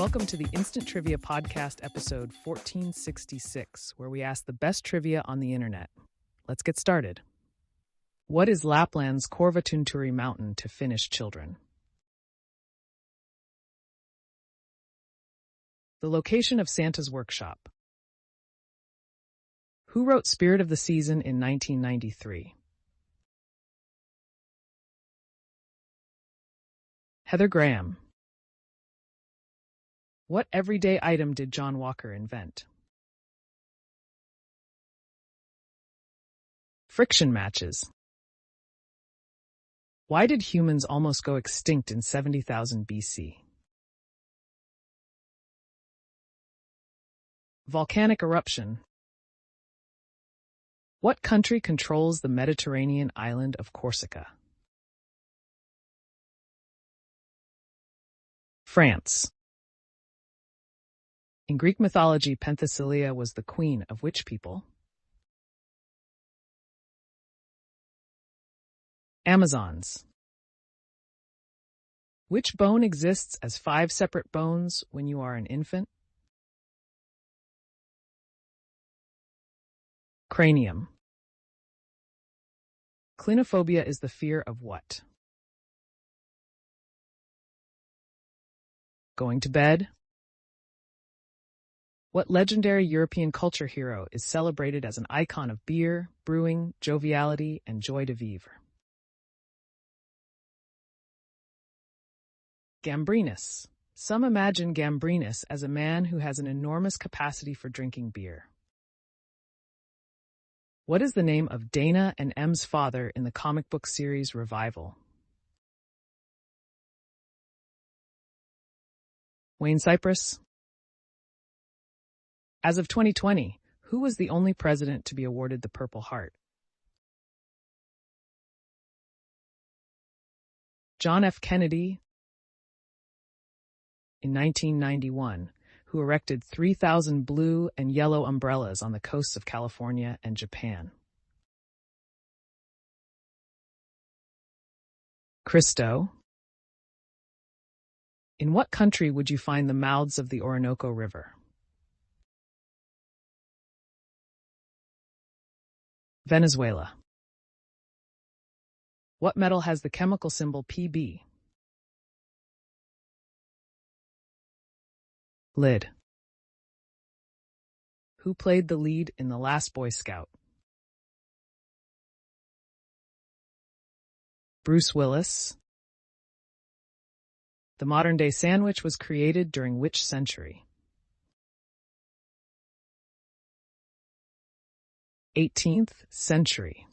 Welcome to the Instant Trivia Podcast, episode 1466, where we ask the best trivia on the internet. Let's get started. What is Lapland's Korvatunturi mountain to Finnish children? The location of Santa's workshop. Who wrote Spirit of the Season in 1993? Heather Graham. What everyday item did John Walker invent? Friction matches. Why did humans almost go extinct in 70,000 BC? Volcanic eruption. What country controls the Mediterranean island of Corsica? France. In Greek mythology, Penthesilea was the queen of which people? Amazons. Which bone exists as 5 separate bones when you are an infant? Cranium. Clinophobia is the fear of what? Going to bed? What legendary European culture hero is celebrated as an icon of beer, brewing, joviality, and joie de vivre? Gambrinus. Some imagine Gambrinus as a man who has an enormous capacity for drinking beer. What is the name of Dana and M's father in the comic book series Revival? Wayne Cypress. As of 2020, who was the only president to be awarded the Purple Heart? John F. Kennedy. In 1991, who erected 3,000 blue and yellow umbrellas on the coasts of California and Japan. Christo. In what country would you find the mouths of the Orinoco River? Venezuela. What metal has the chemical symbol Pb? Lead. Who played the lead in The Last Boy Scout? Bruce Willis. The modern-day sandwich was created during which century? 18th century.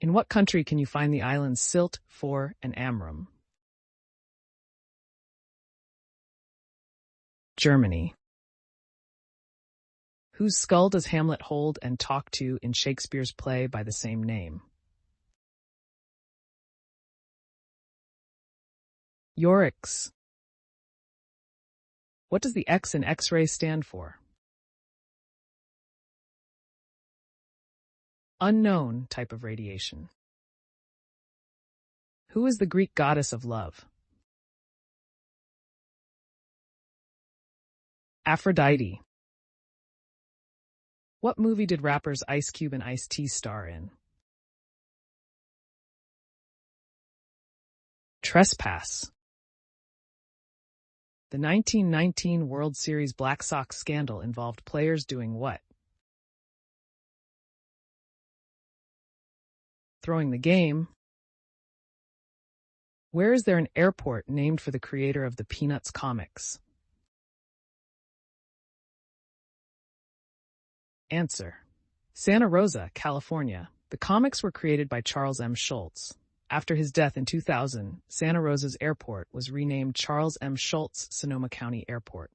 In what country can you find the islands Sylt, Four, and Amrum? Germany. Whose skull does Hamlet hold and talk to in Shakespeare's play by the same name? Yorick's. What does the X in X-ray stand for? Unknown type of radiation. Who is the Greek goddess of love? Aphrodite. What movie did rappers Ice Cube and Ice-T star in? Trespass. The 1919 World Series Black Sox scandal involved players doing what? Throwing the game. Where is there an airport named for the creator of the Peanuts comics? Answer. Santa Rosa, California. The comics were created by Charles M. Schulz. After his death in 2000, Santa Rosa's airport was renamed Charles M. Schulz Sonoma County Airport.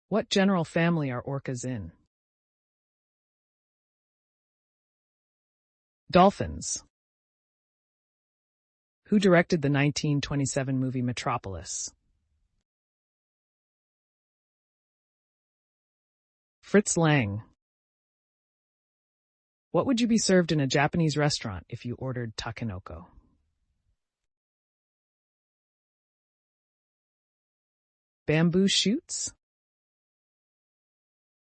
What general family are orcas in? Dolphins. Who directed the 1927 movie Metropolis? Fritz Lang. What would you be served in a Japanese restaurant if you ordered takenoko? Bamboo shoots?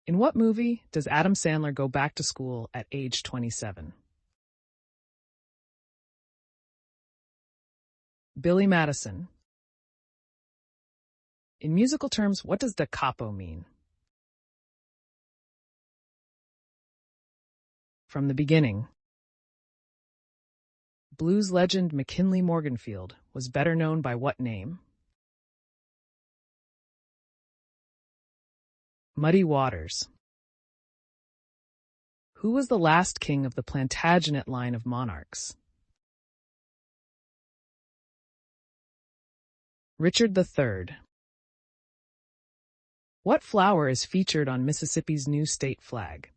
In what movie does Adam Sandler go back to school at age 27? Billy Madison. In musical terms, what does da capo mean? From the beginning. Blues legend McKinley Morganfield was better known by what name? Muddy Waters. Who was the last king of the Plantagenet line of monarchs? Richard III. What flower is featured on Mississippi's new state flag?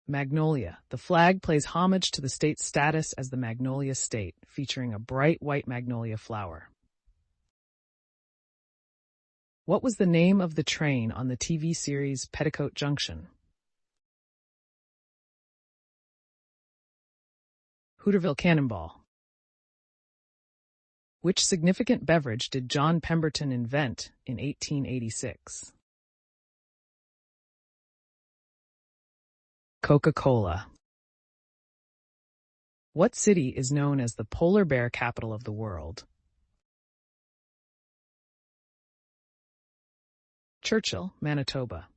Magnolia. The flag pays homage to the state's status as the Magnolia State, featuring a bright white magnolia flower. What was the name of the train on the TV series Petticoat Junction? Hooterville Cannonball. Which significant beverage did John Pemberton invent in 1886? Coca-Cola. What city is known as the polar bear capital of the world? Churchill, Manitoba.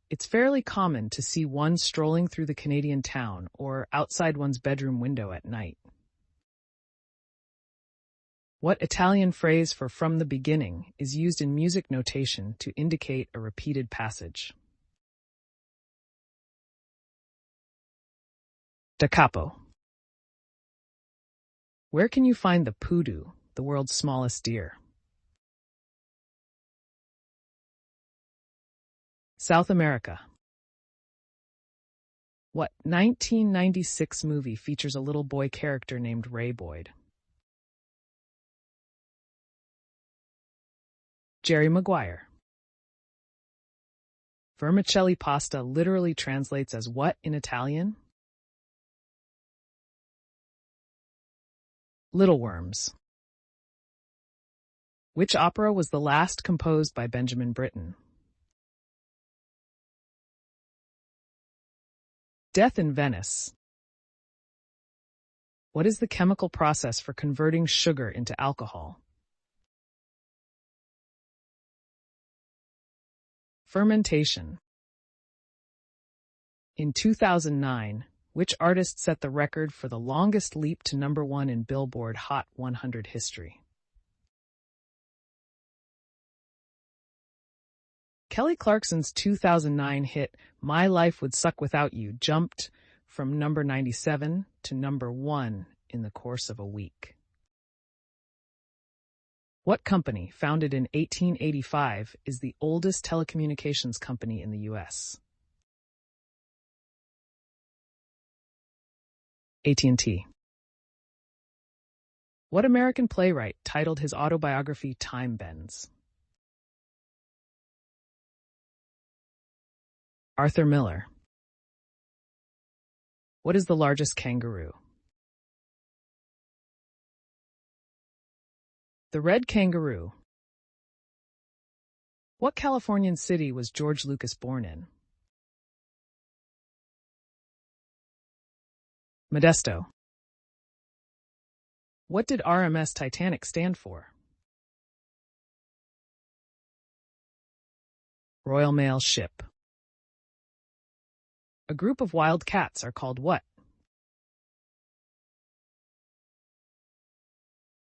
It's fairly common to see one strolling through the Canadian town or outside one's bedroom window at night. What Italian phrase for "from the beginning" is used in music notation to indicate a repeated passage? Da capo. Where can you find the poodoo, the world's smallest deer? South America. What 1996 movie features a little boy character named Ray Boyd? Jerry Maguire. Vermicelli pasta literally translates as what in Italian? Little worms. Which opera was the last composed by Benjamin Britten? Death in Venice. What is the chemical process for converting sugar into alcohol? Fermentation. In 2009, which artist set the record for the longest leap to #1 in Billboard Hot 100 history? Kelly Clarkson's 2009 hit My Life Would Suck Without You jumped from number 97 to #1 in the course of a week. What company, founded in 1885, is the oldest telecommunications company in the U.S.? AT&T. What American playwright titled his autobiography Time Bends? Arthur Miller. What is the largest kangaroo? The red kangaroo. What Californian city was George Lucas born in? Modesto. What did RMS Titanic stand for? Royal Mail Ship. A group of wild cats are called what?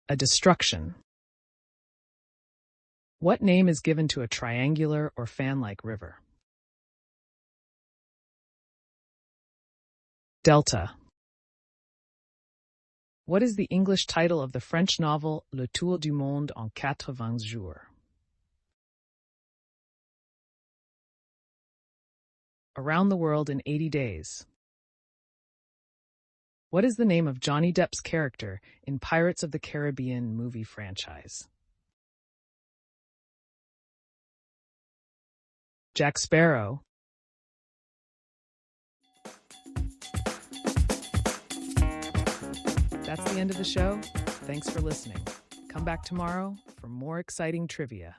A destruction. What name is given to a triangular or fan-like river? Delta. What is the English title of the French novel Le Tour du Monde en 80 jours? Around the World in 80 Days. What is the name of Johnny Depp's character in Pirates of the Caribbean movie franchise? Jack Sparrow. That's the end of the show. Thanks for listening. Come back tomorrow for more exciting trivia.